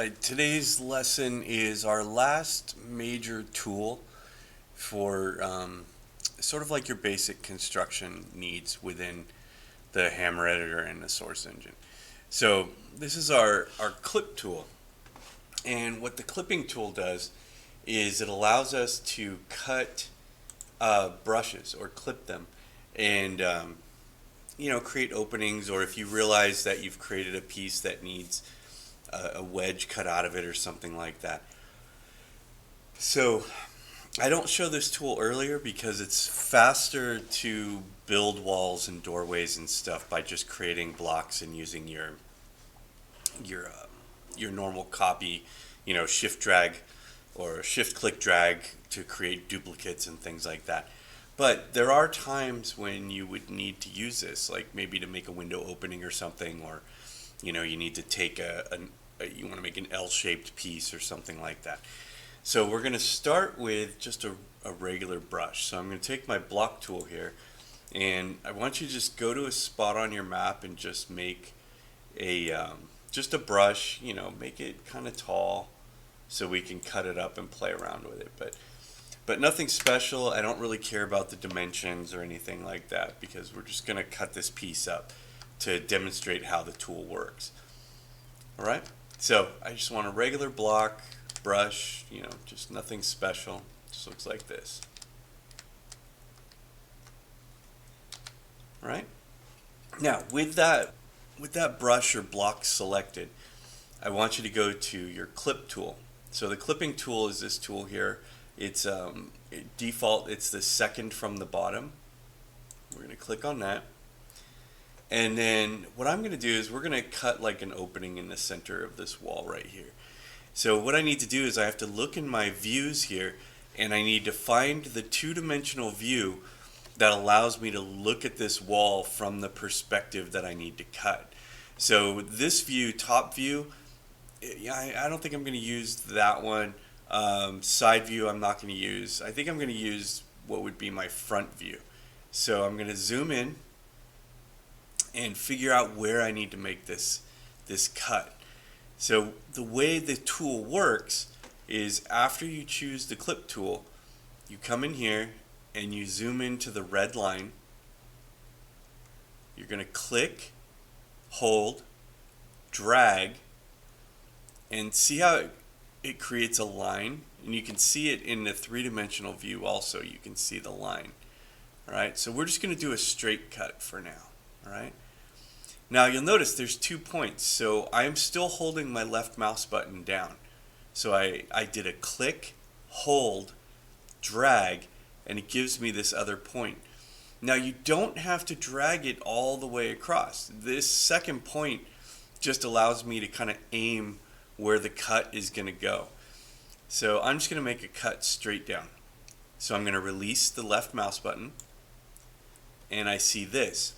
Alright, today's lesson is our last major tool for sort of like your basic construction needs within the Hammer Editor and the Source Engine. So this is our clip tool, and what the clipping tool does is it allows us to cut brushes or clip them and create openings, or if you realize that you've created a piece that needs a wedge cut out of it or something like that. So I don't show this tool earlier because it's faster to build walls and doorways and stuff by just creating blocks and using your normal copy, shift drag or shift click drag to create duplicates and things like that. But there are times when you would need to use this, like maybe to make a window opening or something, or you need to take you want to make an L-shaped piece or something like that. So we're going to start with just a regular brush. So I'm going to take my block tool here, and I want you to just go to a spot on your map and just make just a brush. Make it kind of tall so we can cut it up and play around with it. But nothing special. I don't really care about the dimensions or anything like that because we're just going to cut this piece up to demonstrate how the tool works. All right. So I just want a regular block brush, just nothing special. Just looks like this. All right. Now with that brush or block selected, I want you to go to your clip tool. So the clipping tool is this tool here. It's default. It's the second from the bottom. We're going to click on that. And then what I'm going to do is we're going to cut like an opening in the center of this wall right here. So what I need to do is I have to look in my views here, and I need to find the two-dimensional view that allows me to look at this wall from the perspective that I need to cut. So this view, top view, I don't think I'm going to use that one. Side view I'm not going to use. I think I'm going to use what would be my front view. So I'm going to zoom in and figure out where I need to make this cut. So the way the tool works is after you choose the clip tool, you come in here and you zoom into the red line. You're going to click, hold, drag, and see how it creates a line, and you can see it in the three-dimensional view also. You can see the line. All right, so we're just going to do a straight cut for now. All right. Now you'll notice there's 2 points, so I'm still holding my left mouse button down. So I did a click, hold, drag, and it gives me this other point. Now you don't have to drag it all the way across. This second point just allows me to kind of aim where the cut is going to go. So I'm just going to make a cut straight down. So I'm going to release the left mouse button, and I see this.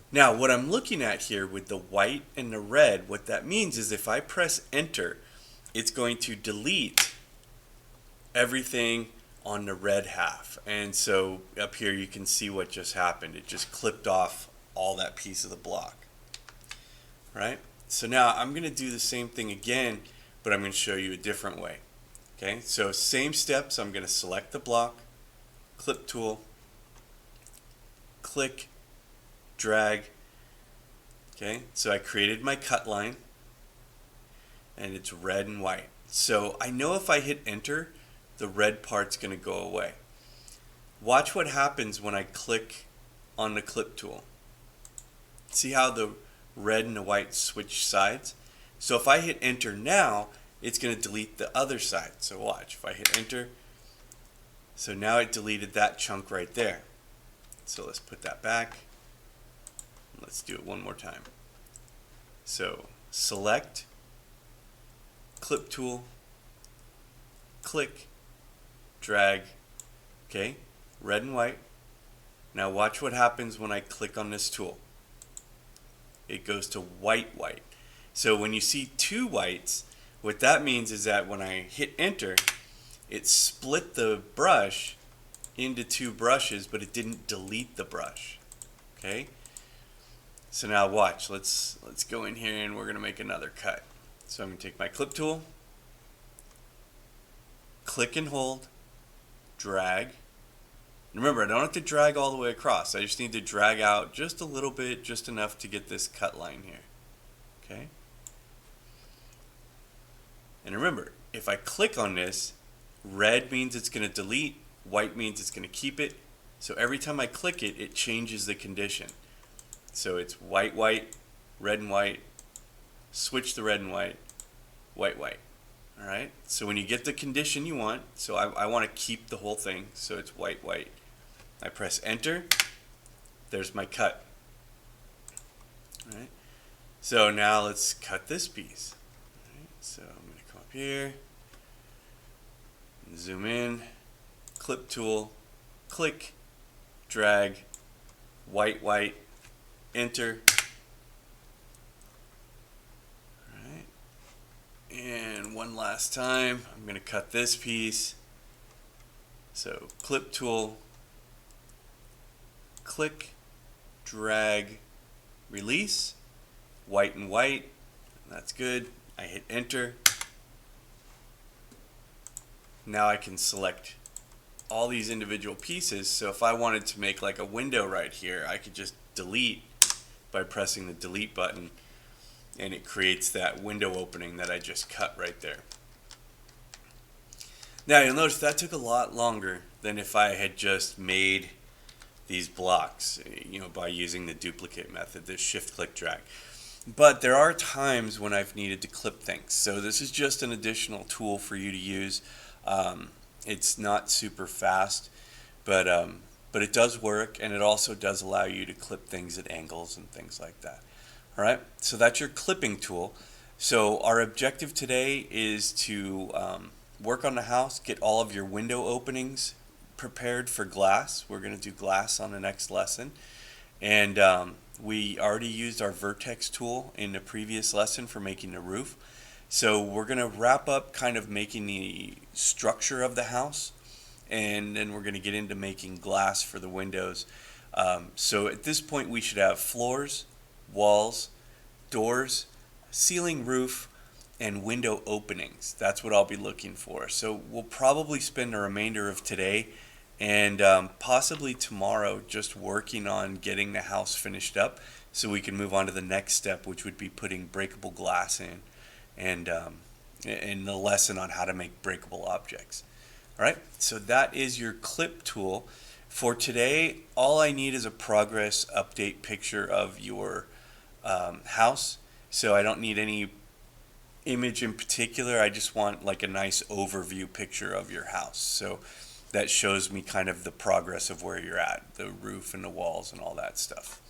Now what I'm looking at here with the white and the red, what that means is if I press enter, it's going to delete everything on the red half. And so up here you can see what just happened. It just clipped off all that piece of the block. Right? So now I'm going to do the same thing again, but I'm going to show you a different way. Okay, so same steps. I'm going to select the block, clip tool, click, drag. Okay, so I created my cut line, and it's red and white. So I know if I hit enter, the red part's going to go away. Watch what happens when I click on the clip tool. See how the red and the white switch sides? So if I hit enter now, it's going to delete the other side. So watch, if I hit enter, so now it deleted that chunk right there. So let's put that back. Let's do it one more time. So select, clip tool, click, drag, okay, red and white. Now watch what happens when I click on this tool. It goes to white, white. So when you see two whites, what that means is that when I hit enter, it split the brush into two brushes, but it didn't delete the brush. Okay? So now watch, let's go in here and we're gonna make another cut. So I'm going to take my clip tool, click and hold, drag. And remember, I don't have to drag all the way across. I just need to drag out just a little bit, just enough to get this cut line here. Okay? And remember, if I click on this, red means it's going to delete, white means it's going to keep it. So every time I click it, it changes the condition. So it's white, white, red and white, switch the red and white, white, white. All right? So when you get the condition you want, so I want to keep the whole thing, so it's white, white. I press enter, there's my cut. All right? So now let's cut this piece. All right? So I'm going to come up here, zoom in, clip tool, click, drag, white, white, enter. All right. And one last time, I'm going to cut this piece. So clip tool, click, drag, release, white and white. That's good. I hit enter. Now I can select all these individual pieces. So if I wanted to make like a window right here, I could just delete by pressing the delete button, and it creates that window opening that I just cut right there. Now you'll notice that took a lot longer than if I had just made these blocks, by using the duplicate method, the shift click drag. But there are times when I've needed to clip things. So this is just an additional tool for you to use. It's not super fast, but it does work, and it also does allow you to clip things at angles and things like that. All right, so that's your clipping tool. So our objective today is to work on the house, get all of your window openings prepared for glass. We're going to do glass on the next lesson. And we already used our vertex tool in the previous lesson for making the roof. So we're going to wrap up kind of making the structure of the house, and then we're going to get into making glass for the windows. So at this point we should have floors, walls, doors, ceiling, roof, and window openings. That's what I'll be looking for. So we'll probably spend the remainder of today and possibly tomorrow just working on getting the house finished up so we can move on to the next step, which would be putting breakable glass in, and the lesson on how to make breakable objects. All right, so that is your clip tool. For today, all I need is a progress update picture of your house. So I don't need any image in particular. I just want like a nice overview picture of your house. So that shows me kind of the progress of where you're at, the roof and the walls and all that stuff.